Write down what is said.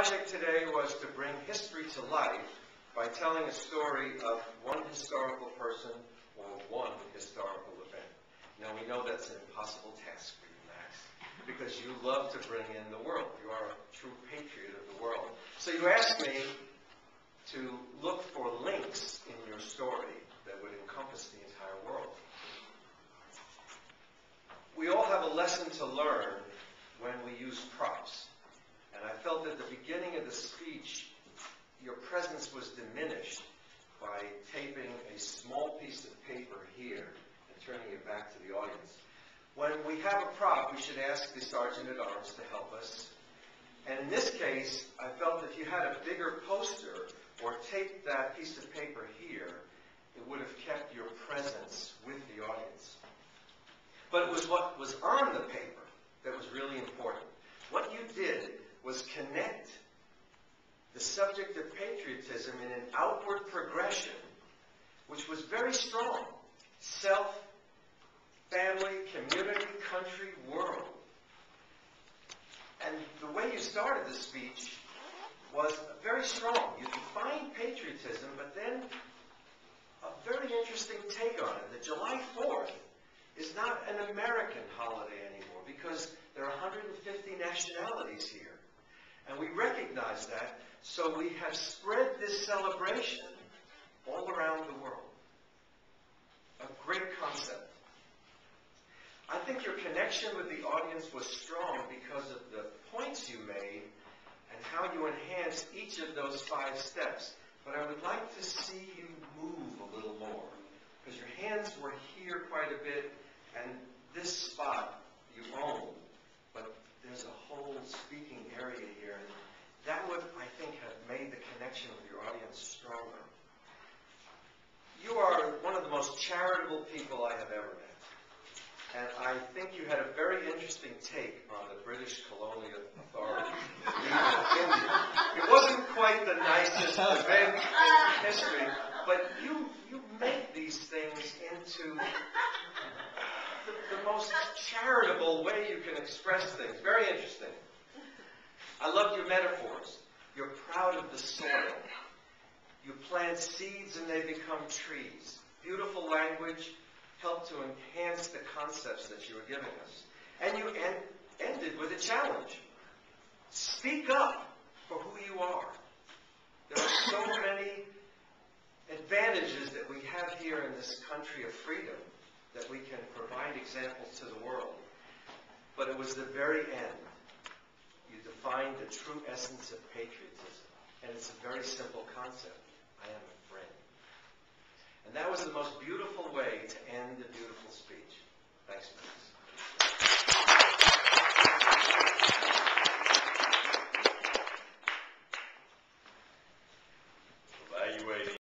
project today was to bring history to life by telling a story of one historical person or one historical event. Now, we know that's an impossible task for you, Max, because you love to bring in the world. You are a true patriot of the world. So you asked me to look for links in your story that would encompass the entire world. We all have a lesson to learn when we use props. And I felt at the beginning of the speech, your presence was diminished by taping a small piece of paper here and turning it back to the audience. When we have a prop, we should ask the Sergeant at Arms to help us. And in this case, I felt if you had a bigger poster or taped that piece of paper here, it would have kept your presence with the audience. But it was what was on the paper that was really important. What you did was connect the subject of patriotism in an outward progression, which was very strong. Self, family, community, country, world. And the way you started the speech was very strong. You defined patriotism, but then a very interesting take on it. The July 4th is not an American holiday anymore because there are 150 nationalities here. And we recognize that, so we have spread this celebration all around the world. A great concept. I think your connection with the audience was strong because of the points you made and how you enhanced each of those 5 steps. But I would like to see you move a little more, because your hands were here quite a bit, and this spot you own. But there's a whole speaking area here, and that would, I think, have made the connection with your audience stronger. You are one of the most charitable people I have ever met. And I think you had a very interesting take on the British colonial authority. It wasn't quite the nicest event in history, but you make these things into the most charitable way you can express things. Very interesting. I love your metaphors. You're proud of the soil. You plant seeds and they become trees. Beautiful language helped to enhance the concepts that you were giving us. And you ended with a challenge. Speak up for who you are. There are so many advantages that we have here in this country of freedom that we can provide examples to the world. But it was the very end. You defined the true essence of patriotism. And it's a very simple concept. I am a friend. And that was the most beautiful